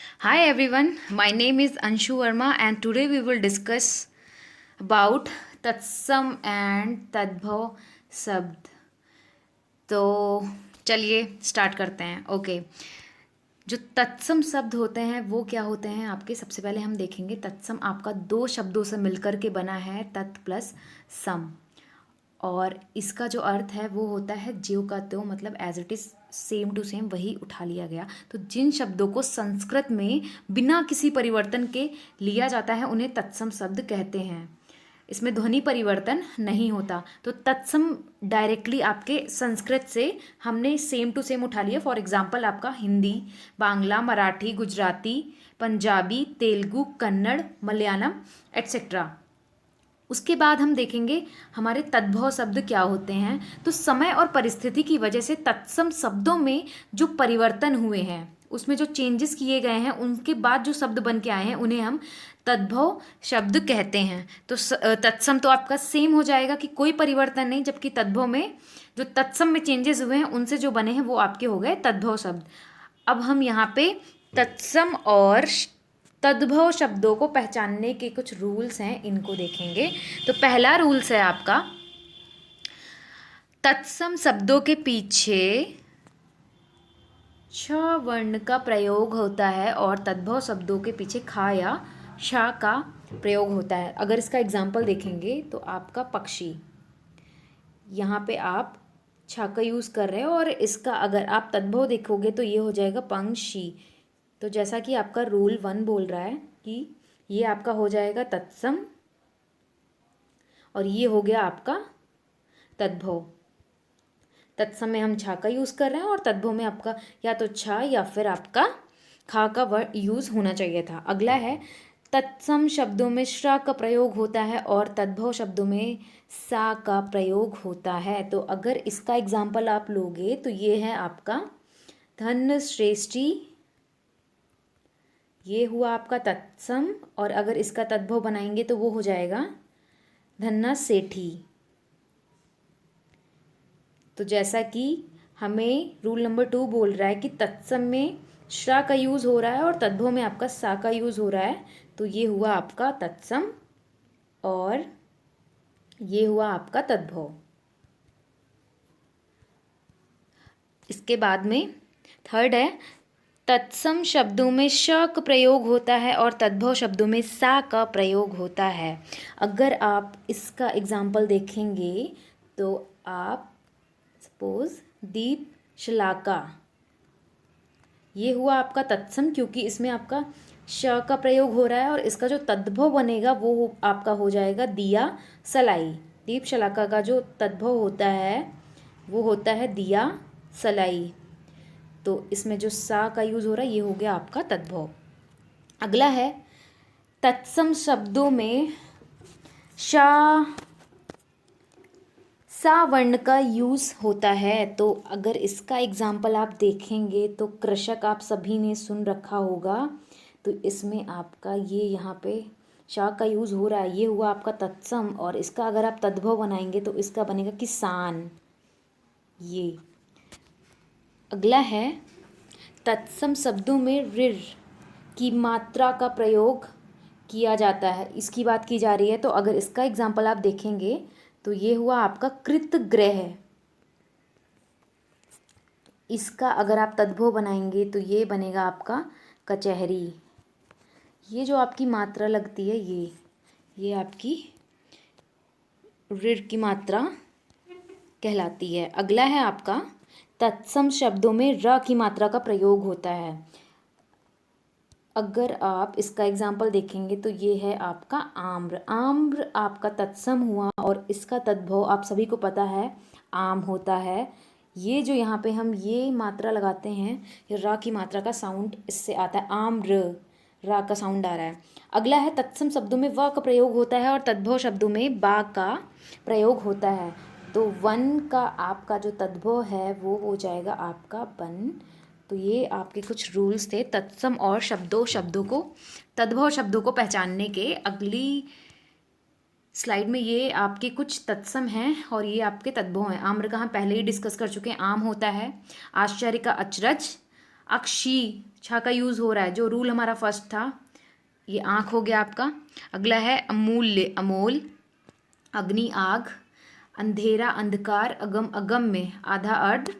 Hi everyone, my name is Anshu Verma and today we will discuss about तत्सम and तद्भव शब्द। तो चलिए स्टार्ट करते हैं। ओके, जो तत्सम शब्द होते हैं वो क्या होते हैं आपके। सबसे पहले हम देखेंगे तत्सम आपका दो शब्दों से मिलकर के बना है, तत् प्लस सम। और इसका जो अर्थ है वो होता है ज्यों का त्यों, मतलब as it is same to same वही उठा लिया गया। तो जिन शब्दों को संस्कृत में बिना किसी परिवर्तन के लिया जाता है उन्हें तत्सम शब्द कहते हैं। इसमें ध्वनि परिवर्तन नहीं होता। तो तत्सम डायरेक्टली आपके संस्कृत से हमने सेम टू सेम उठा लिया। फॉर एग्जाम्पल आपका हिंदी, बांग्ला, मराठी, गुजराती, पंजाबी, तेलुगु, कन्नड़, मलयालम एट्सेट्रा। उसके बाद हम देखेंगे हमारे तद्भव शब्द क्या होते हैं। तो समय और परिस्थिति की वजह से तत्सम शब्दों में जो परिवर्तन हुए हैं, उसमें जो चेंजेस किए गए हैं, उनके बाद जो शब्द बन के आए हैं उन्हें हम तद्भव शब्द कहते हैं। तो तत्सम तो आपका सेम हो जाएगा कि कोई परिवर्तन नहीं, जबकि तद्भव में जो तत्सम में चेंजेस हुए हैं उनसे जो बने हैं वो आपके हो गए तद्भव शब्द। अब हम यहाँ पे तत्सम और तद्भव शब्दों को पहचानने के कुछ रूल्स हैं, इनको देखेंगे। तो पहला रूल्स है आपका, तत्सम शब्दों के पीछे छ वर्ण का प्रयोग होता है और तद्भव शब्दों के पीछे खा या शा का प्रयोग होता है। अगर इसका एग्जाम्पल देखेंगे तो आपका पक्षी, यहाँ पे आप छा का यूज़ कर रहे हो और इसका अगर आप तद्भव देखोगे तो ये हो जाएगा पंक्षी। तो जैसा कि आपका रूल 1 बोल रहा है कि ये आपका हो जाएगा तत्सम और ये हो गया आपका तद्भव। तत्सम में हम छा का यूज़ कर रहे हैं और तद्भव में आपका या तो छा या फिर आपका खा का वर्ड यूज़ होना चाहिए था। अगला है, तत्सम शब्दों में श्र का प्रयोग होता है और तद्भव शब्दों में सा का प्रयोग होता है। तो अगर इसका एग्जाम्पल आप लोगे तो ये है आपका धन श्रेष्ठी, ये हुआ आपका तत्सम। और अगर इसका तद्भव बनाएंगे तो वो हो जाएगा धन्ना सेठी। तो जैसा कि हमें रूल नंबर 2 बोल रहा है कि तत्सम में श्रा का यूज़ हो रहा है और तद्भव में आपका सा का यूज़ हो रहा है, तो ये हुआ आपका तत्सम और ये हुआ आपका तद्भव। इसके बाद में थर्ड है, तत्सम शब्दों में श का प्रयोग होता है और तद्भव शब्दों में सा का प्रयोग होता है। अगर आप इसका एग्जाम्पल देखेंगे तो आप सपोज दीप शलाका, ये हुआ आपका तत्सम क्योंकि इसमें आपका श का प्रयोग हो रहा है और इसका जो तद्भव बनेगा वो आपका हो जाएगा दिया सलाई। दीप शलाका का जो तद्भव होता है वो होता है दिया सलाई। तो इसमें जो सा का यूज़ हो रहा है ये हो गया आपका तद्भव। अगला है, तत्सम शब्दों में शा सा वर्ण का यूज़ होता है। तो अगर इसका एग्जाम्पल आप देखेंगे तो कृषक आप सभी ने सुन रखा होगा, तो इसमें आपका ये यहाँ पे शा का यूज़ हो रहा है, ये हुआ आपका तत्सम। और इसका अगर आप तद्भव बनाएंगे तो इसका बनेगा किसान। ये अगला है, तत्सम शब्दों में ऋर की मात्रा का प्रयोग किया जाता है, इसकी बात की जा रही है। तो अगर इसका एग्जाम्पल आप देखेंगे तो ये हुआ आपका कृतग्रह। इसका अगर आप तद्भव बनाएंगे तो ये बनेगा आपका कचहरी। ये जो आपकी मात्रा लगती है ये आपकी ऋर की मात्रा कहलाती है। अगला है आपका, तत्सम शब्दों में र की मात्रा का प्रयोग होता है। अगर आप इसका एग्जाम्पल देखेंगे तो ये है आपका आम्र। आम्र आपका तत्सम हुआ और इसका तद्भव आप सभी को पता है आम होता है। ये जो यहाँ पे हम ये मात्रा लगाते हैं, ये रा की मात्रा का साउंड इससे आता है, आम्र, रा का साउंड आ रहा है। अगला है, तत्सम शब्दों में व का प्रयोग होता है और तद्भव शब्दों में बा का प्रयोग होता है। तो वन का आपका जो तद्भव है वो हो जाएगा आपका बन। तो ये आपके कुछ रूल्स थे तत्सम और शब्दों को तद्भव शब्दों को पहचानने के। अगली स्लाइड में ये आपके कुछ तत्सम हैं और ये आपके तद्भव हैं। आम्र का हम पहले ही डिस्कस कर चुके हैं, आम होता है। आश्चर्य का अचरज, अक्षी छा का यूज़ हो रहा है, जो रूल हमारा फर्स्ट था, ये आँख हो गया आपका। अगला है अमूल्य, अमोल, अग्नि आग, अंधेरा अंधकार, अगम अगम में आधा अर्ध।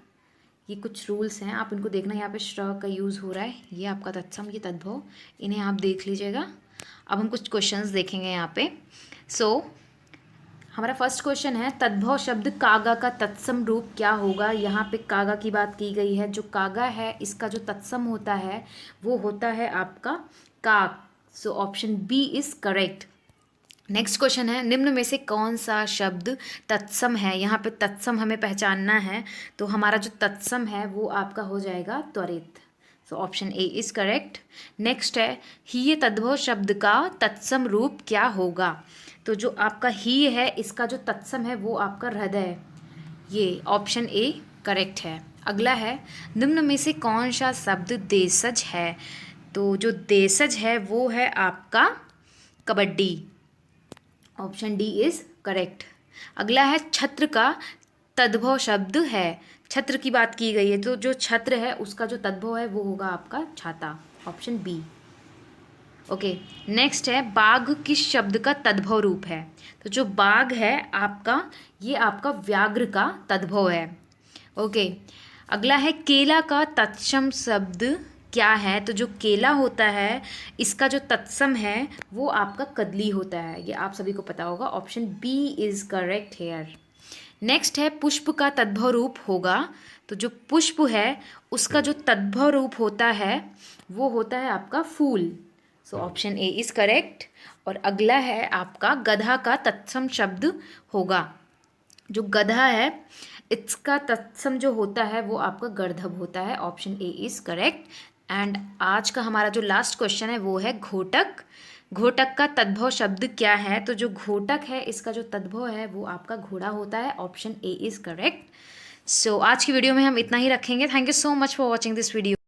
ये कुछ रूल्स हैं, आप इनको देखना। यहाँ पे श्र का यूज़ हो रहा है, ये आपका तत्सम, ये तद्भव, इन्हें आप देख लीजिएगा। अब हम कुछ क्वेश्चंस देखेंगे यहाँ पे। हमारा फर्स्ट क्वेश्चन है, तद्भव शब्द कागा का तत्सम रूप क्या होगा। यहाँ पे कागा की बात की गई है। जो कागा है इसका जो तत्सम होता है वो होता है आपका काक। So option B is correct. Next question है, निम्न में से कौन सा शब्द तत्सम है। यहाँ पे तत्सम हमें पहचानना है, तो हमारा जो तत्सम है वो आपका हो जाएगा त्वरित। सो option A is correct. Next है, ही तद्भव शब्द का तत्सम रूप क्या होगा। तो जो आपका ही है इसका जो तत्सम है वो आपका हृदय, ये ऑप्शन ए करेक्ट है। अगला है, निम्न में से कौन सा शब्द देशज है। तो जो देशज है वो है आपका kabaddi, option D is correct. अगला है, छत्र का तद्भव शब्द है। छत्र की बात की गई है, तो जो छत्र है उसका जो तद्भव है वो होगा आपका छाता, ऑप्शन बी। ओके, नेक्स्ट है, बाघ किस शब्द का तद्भव रूप है। तो जो बाघ है आपका, ये आपका व्याघ्र का तद्भव है। ओके, अगला है, केला का तत्सम शब्द क्या है। तो जो केला होता है इसका जो तत्सम है वो आपका कदली होता है, ये आप सभी को पता होगा, option B is correct here. Next है, पुष्प का तद्भव रूप होगा। तो जो पुष्प है उसका जो तद्भव रूप होता है वो होता है आपका फूल। So option A is correct. और अगला है आपका, गधा का तत्सम शब्द होगा। जो गधा है इसका तत्सम जो होता है वो आपका गर्दभ होता है, option A is correct. And आज का हमारा जो लास्ट क्वेश्चन है वो है घोटक। घोटक का तद्भव शब्द क्या है। तो जो घोटक है इसका जो तद्भव है वो आपका घोड़ा होता है, ऑप्शन ए इज करेक्ट। सो आज की वीडियो में हम इतना ही रखेंगे। Thank you so much for watching this video.